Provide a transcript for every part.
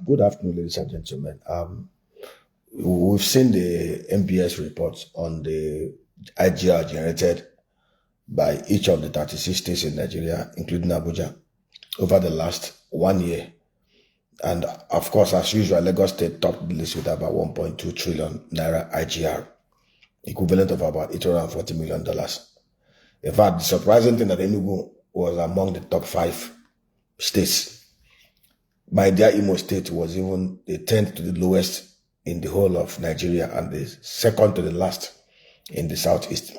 Good afternoon, ladies and gentlemen. We've seen the MBS reports on the IGR generated by each of the 36 states in Nigeria, including Abuja, over the last 1 year. And of course, as usual, Lagos State topped the list with about 1.2 trillion naira IGR, equivalent of about $840 million. In fact, the surprising thing that Enugu was among the top 5 states. My dear Imo State was even the 10th to the lowest in the whole of Nigeria and the second to the last in the southeast.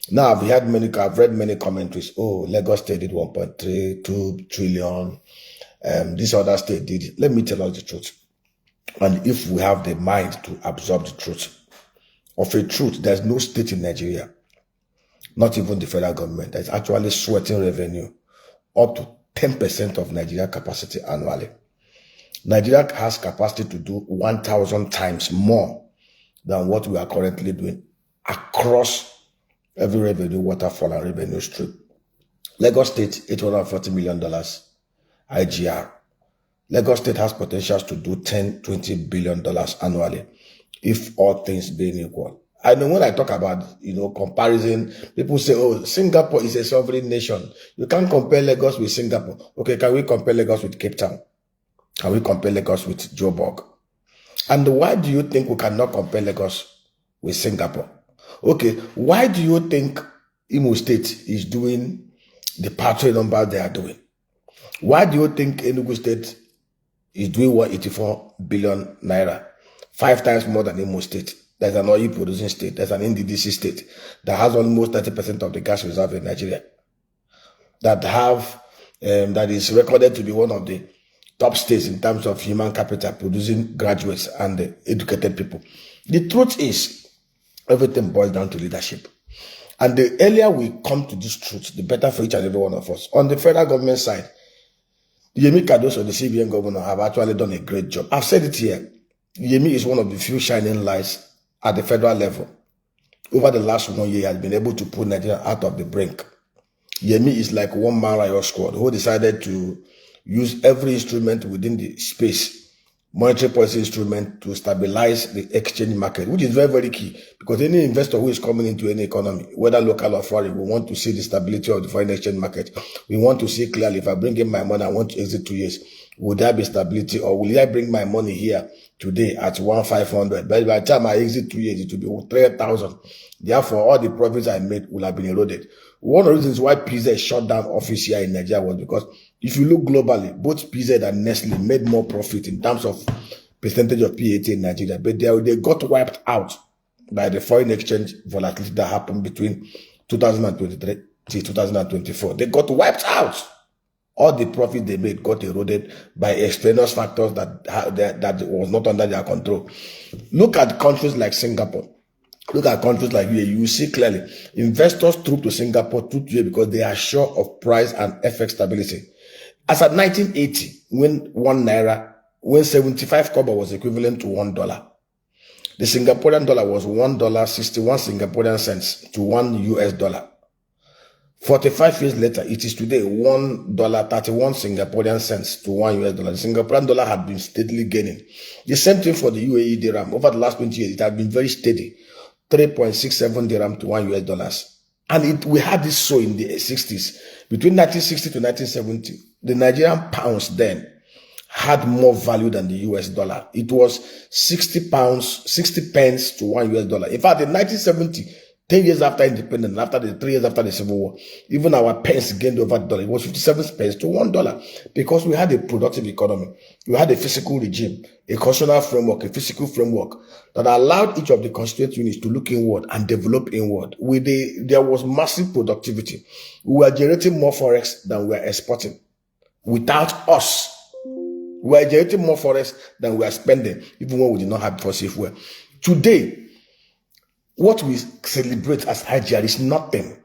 Now, I've read many commentaries. Oh, Lagos State did 1.32 trillion. This other state did it. Let me tell us the truth. And if we have the mind to absorb the truth, of a truth, there's no state in Nigeria, not even the federal government, that is actually sweating revenue up to 10% of Nigeria capacity annually. Nigeria has capacity to do 1,000 times more than what we are currently doing across every revenue waterfall and revenue stream. Lagos State, $840 million IGR. Lagos State has potentials to do $10-20 billion annually if all things being equal. I know when I talk about, comparison, people say, oh, Singapore is a sovereign nation. You can't compare Lagos with Singapore. Okay, can we compare Lagos with Cape Town? Can we compare Lagos with Joburg? And why do you think we cannot compare Lagos with Singapore? Okay, why do you think Imo State is doing the pathway number they are doing? Why do you think Enugu State is doing 184 billion naira? 5 times more than Imo State. There's an oil producing state. There's an NDDC state that has almost 30% of the gas reserve in Nigeria. That is recorded to be one of the top states in terms of human capital, producing graduates and educated people. The truth is, everything boils down to leadership. And the earlier we come to this truth, the better for each and every one of us. On the federal government side, Yemi Cardoso, the CBN governor, have actually done a great job. I've said it here. Yemi is one of the few shining lights at the federal level. Over the last 1 year, he has been able to pull Nigeria out of the brink. Yemi is like one man riot squad who decided to use every instrument within the space, monetary policy instrument, to stabilize the exchange market, which is very, very key, because any investor who is coming into any economy, whether local or foreign, we want to see the stability of the foreign exchange market. We want to see clearly, if I bring in my money, I want to exit 2 years, would there be stability, or will I bring my money here today at 1,500, but by the time I exit 2 years, it will be 3,000. Therefore, all the profits I made will have been eroded. One of the reasons why PZ shut down office here in Nigeria was because if you look globally, both PZ and Nestle made more profit in terms of percentage of PAT in Nigeria, but they got wiped out by the foreign exchange volatility that happened between 2023 to 2024. They got wiped out. All the profit they made got eroded by extraneous factors that was not under their control. Look at countries like Singapore. Look at countries like UAE. You see clearly, investors troop to Singapore because they are sure of price and FX stability. As at 1980, when 75 kobo was equivalent to $1, the Singaporean dollar was $1.61 Singaporean cents to $1. 45 years later, it is today $1.31 Singaporean cents to $1. The Singaporean dollar had been steadily gaining. The same thing for the UAE dirham. Over the last 20 years, it had been very steady. 3.67 dirham to $1. And we had this so in the 60s. Between 1960 to 1970, the Nigerian pounds then had more value than the US dollar. It was 60 pence to $1. In fact, in 1970, 10 years after independence, after the 3 years after the Civil War, even our pence gained over the dollar. It was 57 pence to $1 because we had a productive economy. We had a fiscal regime, a constitutional framework, a physical framework that allowed each of the constituent units to look inward and develop inward. There was massive productivity. We were generating more forex than we were exporting. Without us, we were generating more forex than we were spending, even when we did not have fossil fuel. Today, what we celebrate as IGR is nothing,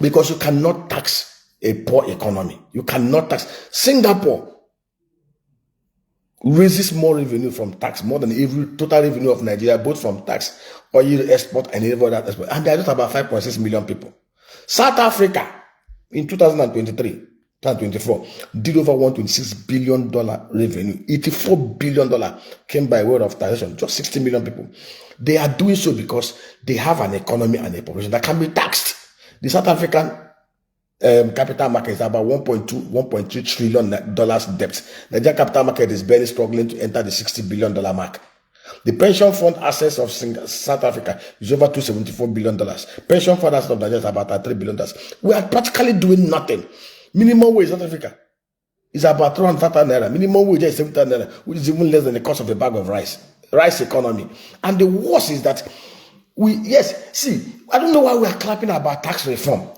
because you cannot tax a poor economy. You cannot tax. Singapore raises more revenue from tax, more than every total revenue of Nigeria, both from tax, oil export, and every other export. And there are just about 5.6 million people. South Africa, in 2023, 2024, did over $126 billion revenue. $84 billion came by way of taxation, just 60 million people. They are doing so because they have an economy and a population that can be taxed. The South African capital market is about $1.3 trillion debt. The Nigerian capital market is barely struggling to enter the $60 billion mark. The pension fund assets of South Africa is over $274 billion. Pension fund assets of Nigeria is about $3 billion. We are practically doing nothing. Minimum wage in South Africa is about 330 naira. Minimum wage is 70 naira, which is even less than the cost of a bag of rice. Rice economy. And the worst is that I don't know why we are clapping about tax reform.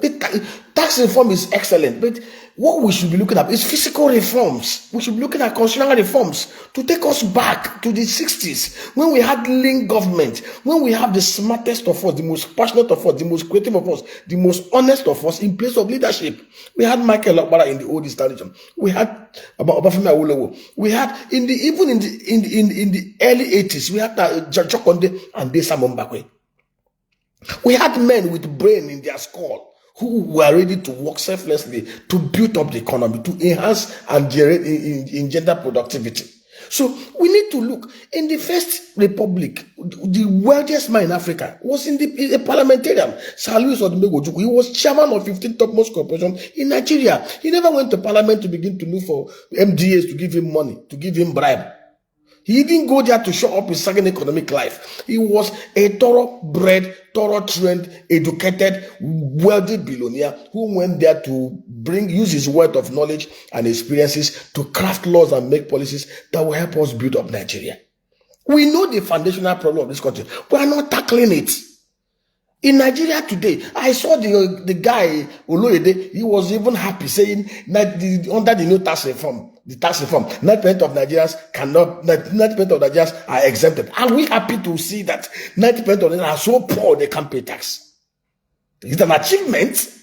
Tax reform is excellent, but what we should be looking at is physical reforms. We should be looking at constitutional reforms to take us back to the 60s, when we had lean government, when we have the smartest of us, the most passionate of us, the most creative of us, the most honest of us in place of leadership. We had Michael Okpara in the old Eastern region. We had Obafemi Awolowo. We had in the early 80s, we had Jokonde and Desa Mbakwe. We had men with brain in their skull who were ready to work selflessly to build up the economy, to enhance and generate engender productivity. So we need to look. In the First Republic, the wealthiest man in Africa was in a parliamentarian, Sir Louis Odumegwu Ojukwu. He was chairman of 15 topmost corporations in Nigeria. He never went to parliament to begin to look for MDAs to give him money, to give him bribe. He didn't go there to show up his second economic life. He was a thoroughbred, thorough-trained, educated, wealthy billionaire who went there to use his wealth of knowledge and experiences to craft laws and make policies that will help us build up Nigeria. We know the foundational problem of this country. We are not tackling it. In Nigeria today, I saw the guy, Oloyede, he was even happy saying that under the new tax reform, 90% of Nigerians are exempted. Are we happy to see that 90% of Nigerians are so poor they can't pay tax? It's an achievement.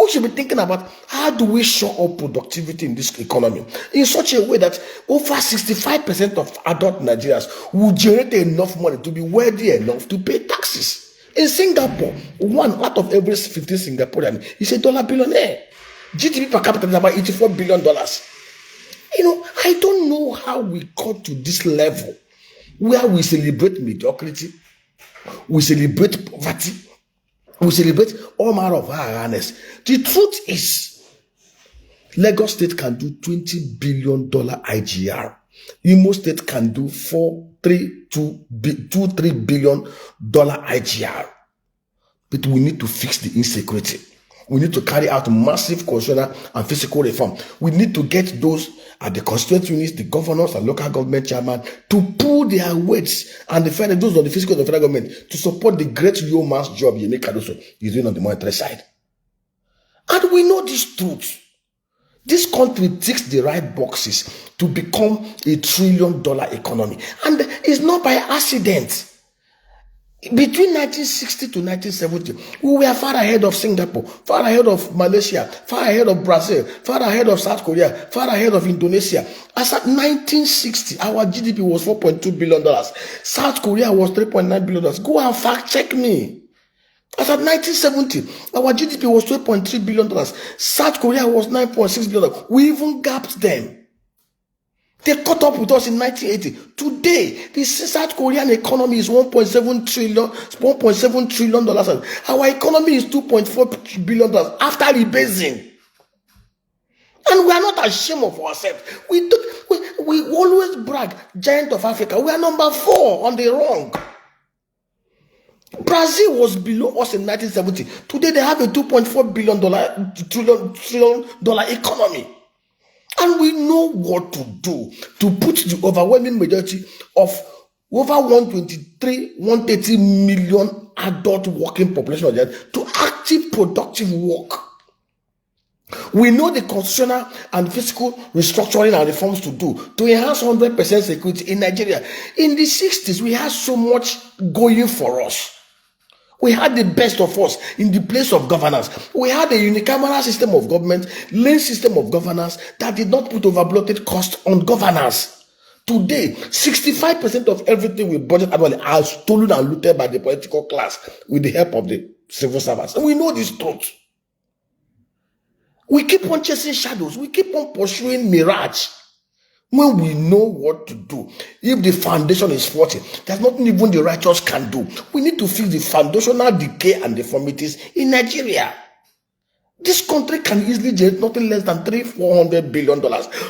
We should be thinking about how do we show up productivity in this economy in such a way that over 65% of adult Nigerians will generate enough money to be wealthy enough to pay taxes. In Singapore, 1 out of every 15 Singaporean is a dollar billionaire. GDP per capita is about $84 billion. I don't know how we got to this level where we celebrate mediocrity, we celebrate poverty, we celebrate all manner of awareness. The truth is, Lagos State can do $20 billion IGR. Imo State can do $3 billion IGR. But we need to fix the insecurity. We need to carry out massive constitutional and physical reform. We need to get those at the constituent units, the governors and local government chairman, to pull their weights and those on the physical and the federal government to support the great yeoman's job Yemi Cardoso is doing on the monetary side. And we know this truth. This country ticks the right boxes to become $1 trillion economy. And it's not by accident. Between 1960 to 1970, we were far ahead of Singapore, far ahead of Malaysia, far ahead of Brazil, far ahead of South Korea, far ahead of Indonesia. As at 1960, our GDP was $4.2 billion. South Korea was $3.9 billion. Go and fact check me. As at 1970, our GDP was $12.3 billion. South Korea was $9.6 billion. We even gapped them. They caught up with us in 1980. Today, the South Korean economy is $1.7 trillion. Our economy is $2.4 billion after rebasing. And we are not ashamed of ourselves. We always brag, giant of Africa. We are number 4 on the rung. Brazil was below us in 1970. Today, they have a $2.4 trillion economy. And we know what to do to put the overwhelming majority of over 130 million adult working population to active, productive work. We know the constitutional and fiscal restructuring and reforms to do to enhance 100% security in Nigeria. In the 60s, we had so much going for us. We had the best of us in the place of governance. We had a unicameral system of government, lean system of governance that did not put overbloated cost on governance. Today, 65% of everything we budget annually are stolen and looted by the political class with the help of the civil servants. And we know this truth. We keep on chasing shadows. We keep on pursuing mirage. When we know what to do, if the foundation is faulty, there's nothing even the righteous can do. We need to fix the foundational decay and deformities in Nigeria. This country can easily generate nothing less than $300-400 billion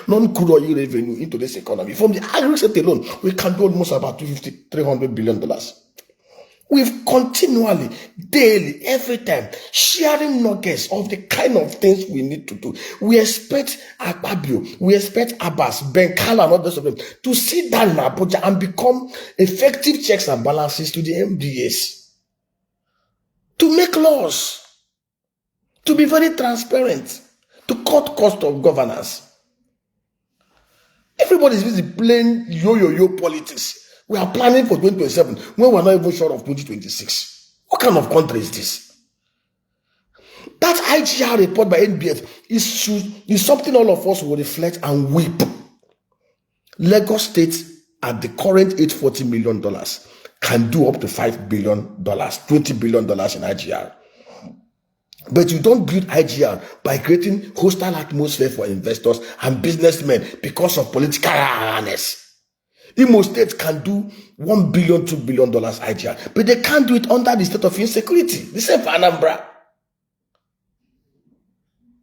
non-crude oil revenue into this economy. From the aggregate alone, we can do almost about $250-300 billion. We've continually, daily, every time, sharing nuggets of the kind of things we need to do. We expect Akwa Ibom, we expect Abbas, Benkala, and others of them to sit down in Abuja and become effective checks and balances to the MDAs, to make laws, to be very transparent, to cut cost of governance. Everybody's busy playing yo-yo-yo politics. We are planning for 2027 when we're not even sure of 2026. What kind of country is this? That IGR report by NBS is something all of us will reflect and weep. Lagos State at the current $840 million can do up to $5 billion, $20 billion in IGR. But you don't build IGR by creating hostile atmosphere for investors and businessmen because of political awareness. Imo State can do $1 billion, $2 billion IGR, but they can't do it under the state of insecurity. The same for Anambra.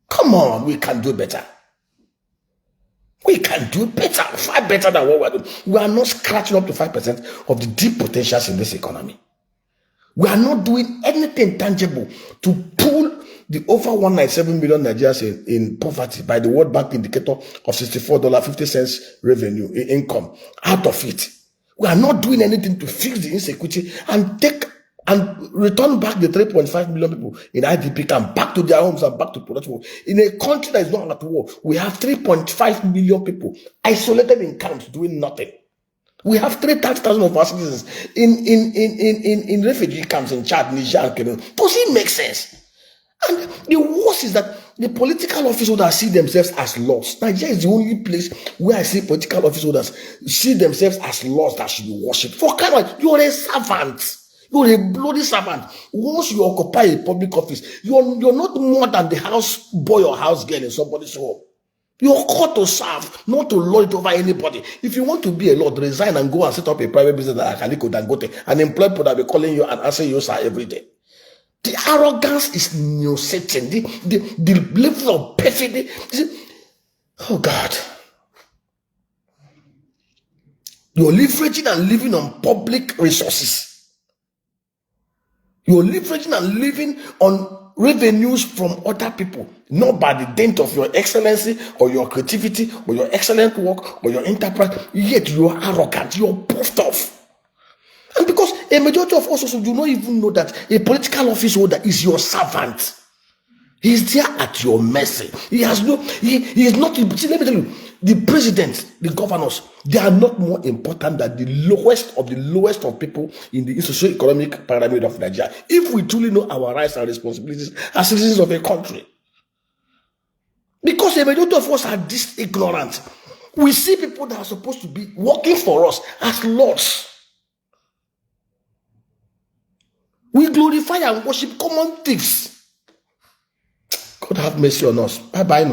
Come on, we can do better. We can do better, far better than what we're doing. We are not scratching up to 5% of the deep potentials in this economy. We are not doing anything tangible to pull the over 197 million Nigerians in poverty by the World Bank indicator of $64.50 revenue income out of it. We are not doing anything to fix the insecurity and return back the 3.5 million people in IDP camp back to their homes and back to production. In a country that is not at war, we have 3.5 million people isolated in camps doing nothing. We have 3,000 of our citizens in refugee camps in Chad, Niger, and Kano. Does it make sense? And the worst is that the political office holders see themselves as lost. Nigeria is the only place where I see political office holders see themselves as lost that should be worshipped. For Kano, you're a servant. You're a bloody servant. Once you occupy a public office, you're not more than the house boy or house girl in somebody's home. You're called to serve, not to lord it over anybody. If you want to be a lord, resign and go and set up a private business like Aliko Dangote and employ people that will be calling you and answering you, sir, every day. The arrogance is nauseating. The level of perfidy. Oh God. You're leveraging and living on public resources. You're leveraging and living on revenues from other people, not by the dint of your excellency or your creativity or your excellent work or your enterprise. Yet you're arrogant. You're puffed off. And because a majority of us also do not even know that a political office holder is your servant. He's there at your mercy. He is not, see, let me tell you, the president, the governors, they are not more important than the lowest of people in the socio-economic pyramid of Nigeria. If we truly know our rights and responsibilities as citizens of a country. Because a majority of us are this ignorant. We see people that are supposed to be working for us as lords. We glorify and worship common thieves. God have mercy on us. Bye-bye now.